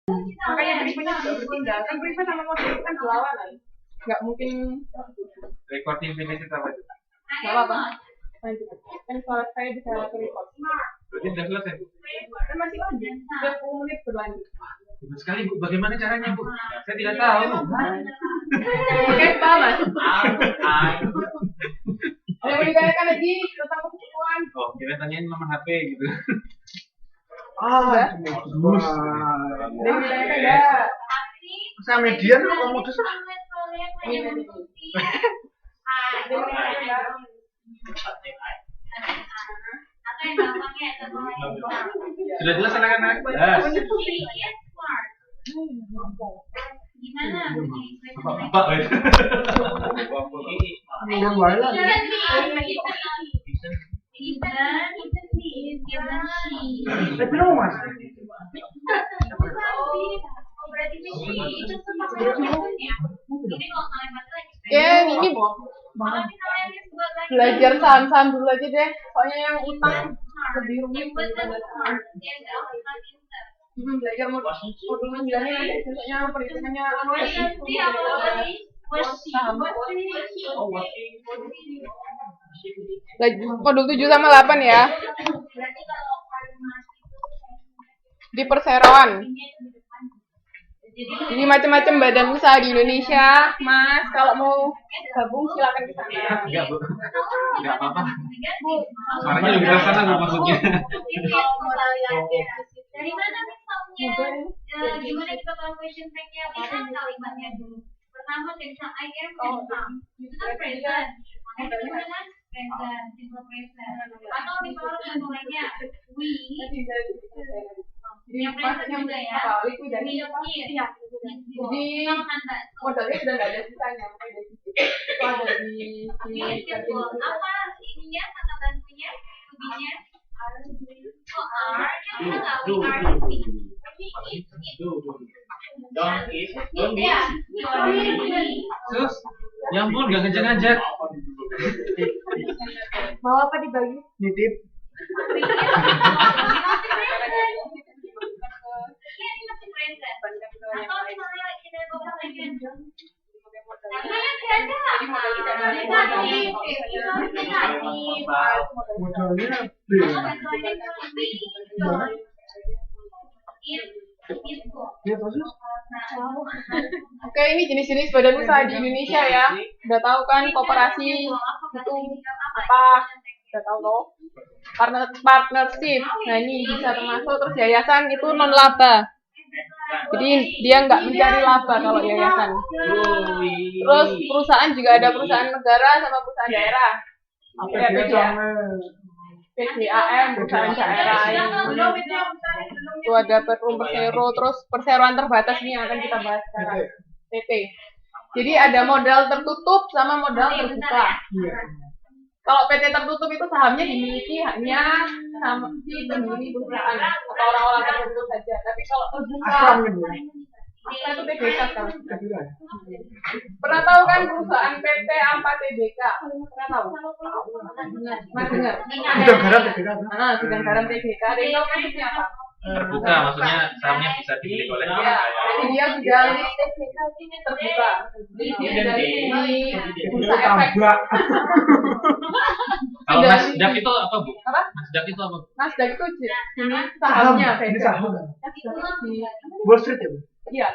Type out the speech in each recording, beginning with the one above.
Makanya Priva-nya juga berpindah. Kan Priva sama model itu kan berlawanan. Nggak mungkin. Recording finish itu apa itu? Nggak apa-apa. Kan soal saya bisa record. Berarti sudah selesai, Bu? Kan masih lanjut. 20 menit berlanjut. Hebat sekali, Bu. Bagaimana caranya, Bu? Saya tidak tahu. Oke, Pak, Mas. Ada yang ditanyakan lagi tentang kebutuhan? Oh, kita tanyain nomor HP gitu. Sudah? Bagus. Ada yang ditanyakan nggak? Saya median apa modus? Sudah jelas anak-anak? Jelas. Gimana? Pak, Yang lain lah. Tapi lo mas. Ya, ini belajar saham-saham dulu aja deh. Soalnya yang utang lebih rumit. Belajar modul 9-nya nanti besoknya perhitungannya saham. Modul 7 sama 8 ya. Di perseroan. Jadi macam-macam badan usaha di Indonesia, Mas. Kalau mau gabung silakan ke sana. enggak, Bu. Enggak apa-apa. Suaranya lebih keras sana Bu maksudnya. Dari mana misalnya gimana kita tahu question tag-nya lihat kalimatnya dulu. Pertama bisa I am and some. Itu kan present. Itu kan present, simple present. Atau misalnya contohnya we yang present juga ya. Likuidasi apa? Iya. Jadi modalnya sudah nggak ada sisanya, makanya dari situ. Itu ada di apa ininya kata bantunya? Tubinya? Oh, R kita tahu R Don't be. Sus, ya ampun, gak ngajak-ngajak. mau apa dibagi? Nitip. Modalnya B. Ya kasus. Oke, ini jenis-jenis badan usaha di Indonesia ya. Udah tahu kan koperasi itu apa? Udah tahu loh. Partnership. Nah, ini bisa termasuk. Terus yayasan itu non laba. Jadi dia nggak mencari laba kalau yayasan. Terus perusahaan juga ada perusahaan negara sama perusahaan daerah. PDAM, perusahaan daerah. Itu ada Perum Persero, terus perseroan terbatas nih yang akan kita bahas sekarang. PT. Jadi ada modal tertutup sama modal terbuka. Kalau PT tertutup itu sahamnya dimiliki hanya sama si pendiri perusahaan atau orang-orang tertentu saja. Tapi kalau terbuka, itu TBK kan. Pernah tahu kan perusahaan PT apa TBK? Pernah tahu? Mas dengar? Bidang garam TBK. Bidang garam TBK. Ada yang tahu kan itu apa? Terbuka, maksudnya sahamnya bisa dimiliki oleh orang Ya, kaya. jadi dia sudah terbuka. Jadi dia sudah di bursa efek. Kalau Nasdaq itu apa, Bu? Apa? Nasdaq itu apa, Bu? Nasdaq itu jenis sahamnya Ini beda. saham. Di- Wall Street ya, Bu? Iya,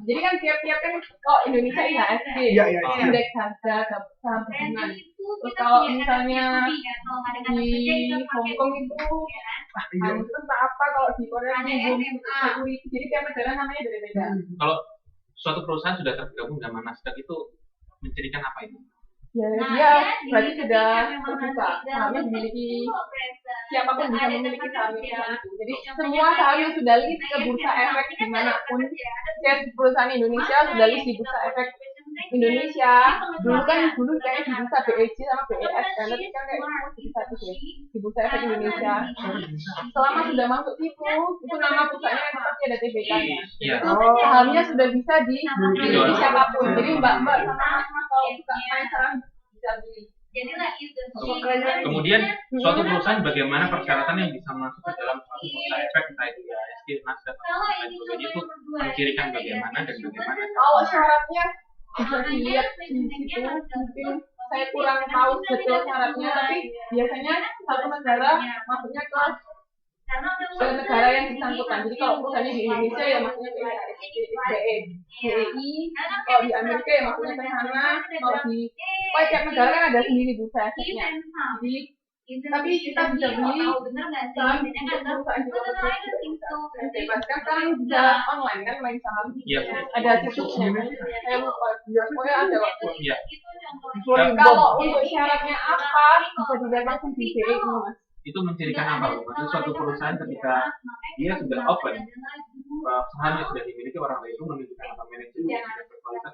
jadi kan tiap-tiap kan kalau Indonesia IHSG, Iya, iya. indeks harga saham gabungan. Terus kalau misalnya di Hongkong itu itu entah apa, kalau di Korea itu security. Jadi tiap negara namanya beda-beda. Kalau suatu perusahaan sudah tergabung dengan Nasdaq itu menjadikan apa itu? Ya, dia berarti sudah terbuka. Sahamnya dimiliki siapapun bisa memiliki saham itu. Jadi semua saham yang sudah list ke bursa efek dimanapun, share perusahaan Indonesia sudah list di bursa efek Indonesia. Dulu kayak di bursa BEJ sama BES kan, tapi kan kayak di satu deh di bursa efek Indonesia. Selama sudah masuk itu nama perusahaannya pasti ada TBK-nya. Iya. Itu sahamnya sudah bisa dimiliki siapapun. Jadi mbak-mbak sama mas kalau buka saham bisa beli. Kemudian suatu perusahaan bagaimana persyaratan yang bisa masuk ke dalam suatu bursa efek, entah itu IHSG, Nasdaq, atau lain sebagainya itu mencirikan bagaimana dan bagaimana. Kalau syaratnya bisa dilihat di situ, mungkin saya kurang tahu detail syaratnya, tapi biasanya satu negara maksudnya ke negara yang disangkutan. Jadi kalau perusahaannya di Indonesia ya maksudnya ke BEI, kalau di Amerika ya maksudnya ke sana, kalau di tiap negara kan ada sendiri bursa efeknya. Jadi tapi kita bisa beli saham untuk perusahaan juga bebaskan kan bisa online kan main saham. Iya. Ada situsnya kan. Saya lupa. Pokoknya ada waktu. Iya. Kalau untuk syaratnya apa bisa dilihat langsung di BEI mas. Itu mencirikan apa? Maksudnya suatu perusahaan ketika dia sudah open, saham yang sudah dimiliki orang lain itu menunjukkan apa manajemen yang berkualitas.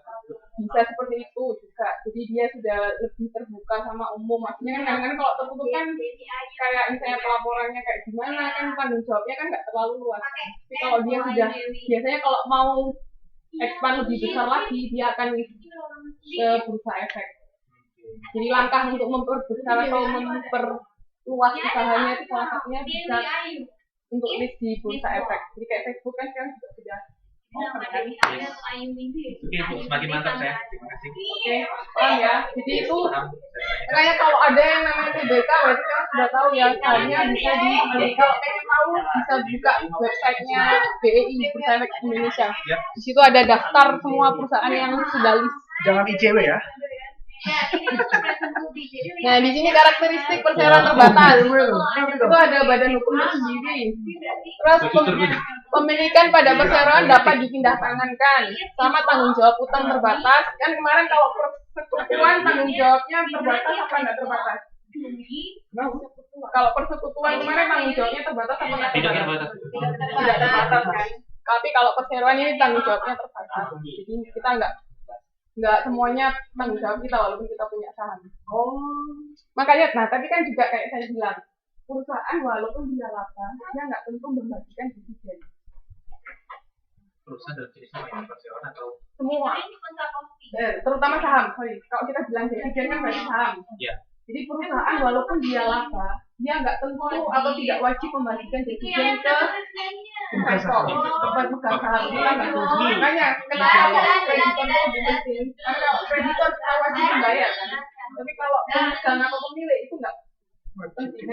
Bisa seperti itu juga. Jadi dia sudah lebih terbuka sama umum. Maksudnya kan kadang-kadang kalau tertutup kan kayak misalnya pelaporannya kayak gimana kan tanggung jawabnya kan nggak terlalu luas. Tapi kalau dia sudah biasanya kalau mau expand lebih besar lagi dia akan ke bursa efek. Jadi langkah untuk memperbesar atau memperluas usahanya itu salah satunya bisa untuk list di bursa efek. Jadi kayak Facebook kan sekarang juga sudah oke, semakin mantap saya. Terima kasih. Oke, paham ya. Jadi itu kayak kalau ada yang namanya TBK, berarti kan sudah tahu ya sahamnya bisa di. Kalau pengen tahu bisa buka websitenya BEI Bursa Efek Indonesia. Di situ ada daftar semua perusahaan yang sudah list. Jangan ICW ya. Nah di sini karakteristik perseroan terbatas itu ada badan hukum tersendiri. Terus pemilikan pada perseroan dapat dipindah tangankan sama tanggung jawab utang terbatas. Kan kemarin kalau persekutuan tanggung jawabnya terbatas apa nggak terbatas? Kalau persekutuan kemarin tanggung jawabnya terbatas apa nggak Tidak terbatas? terbatas. Tidak terbatas kan. Tapi kalau perseroan ini tanggung jawabnya terbatas. Jadi kita nggak semuanya tanggung jawab kita walaupun kita punya saham. Makanya nah tapi kan juga kayak saya bilang perusahaan walaupun dia laba dia nggak tentu membagikan dividen. Perusahaan dari jenis apa perseroan atau Semua terutama saham. Kalau kita bilang dividen kan berarti saham. ya. Jadi perusahaan walaupun dia laba dia nggak tentu atau tidak wajib membagikan dividen ke investor tempat pegang saham. Kita nggak tahu. Makanya kenapa kreditor itu penting? Karena kalau kreditor kita wajib membayar kan. Tapi kalau pemegang atau pemilik itu nggak penting.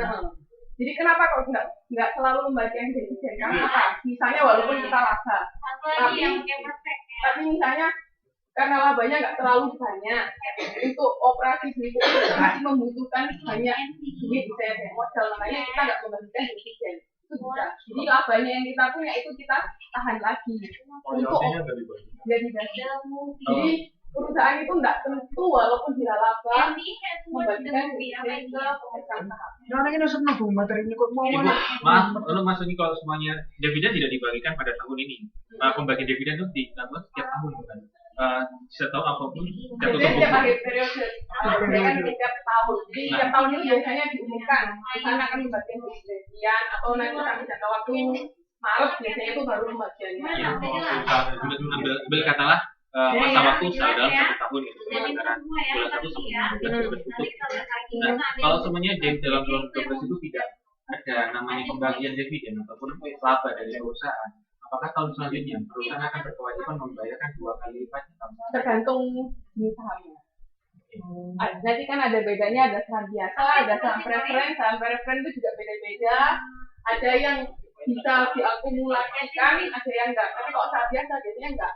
Jadi kenapa kok nggak selalu membagikan dividen? Karena apa? Misalnya walaupun kita laba, tapi misalnya karena labanya nggak terlalu banyak untuk operasi itu masih membutuhkan banyak duit misalnya kayak modal, makanya kita nggak membagikan dividen. Itu bisa. Jadi labanya yang kita punya itu kita tahan lagi untuk nggak dibagi. Jadi perusahaan itu nggak tentu walaupun dia laba membagikan dividen ke pemegang saham. Nah, ini senang bu materinya kok mau. Ibu, maaf, lalu maksudnya kalau semuanya dividen tidak dibagikan pada tahun ini. Pembagian dividen itu dilakukan setiap tahun bukan? Setiap tahun apapun Jadi setiap akhir periode, kan setiap tahun. Jadi setiap tahun itu biasanya diumumkan, misalnya akan membagikan dividen atau nanti sampai jangka waktu Maret biasanya itu baru pembagiannya. Ya, ambil katalah masa waktu dalam 1 tahun gitu, antara bulan 1 sampai 12 tertutup. Nah, kalau semuanya dalam bulan 12 itu tidak ada namanya pembagian dividen ataupun laba dari perusahaan, apakah tahun selanjutnya perusahaan akan berkewajiban membayarkan 2 kali lipat? Tergantung jenis sahamnya. Nanti kan ada bedanya, ada saham biasa, ada saham preferen. Saham preferen itu juga beda-beda. Ada yang bisa diakumulasikan, ada yang enggak. Tapi kalau saham biasa biasanya enggak.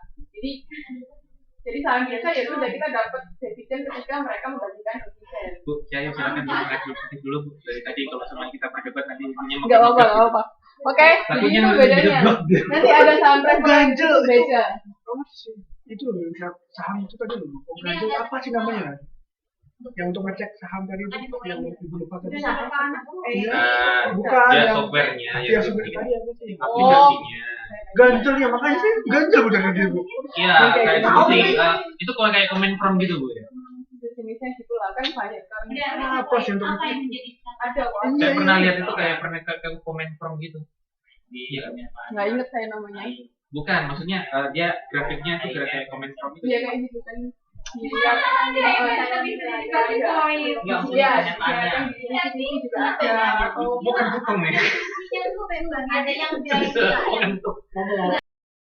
Jadi saham biasa ya sudah kita dapat dividen ketika mereka membagikan dividen. Bu, saya silakan mengajukan dulu Bu. Dari tadi kalau sama kita berdebat nanti menyimak. Enggak apa-apa. Oke, jadi itu bedanya. Nanti ada saham preferen itu beda. Itu saham itu tadi loh. Ganjil apa sih namanya? Yang untuk ngecek saham tadi itu yang ibu lupa tadi. Bukan ya yang softwarenya ya yang software tadi apa sih? aplikasinya. Ganjil ya makanya sih ganjil udah gitu bu. Iya, kayak seperti itu kalau kayak comment from gitu Bu ya. Jenisnya gitu lah kan banyak kan. Apa sih untuk Apa yang menjadi Ada kok. Saya pernah lihat itu kayak kayak comment from gitu. Iya. Nggak inget saya namanya. Bukan, maksudnya dia grafiknya itu kayak comment from itu. Iya kayak gitu kan. Enggak, Iya, tanya. di juga ada. Bukan hukum ya. ada yang Bukan tuh.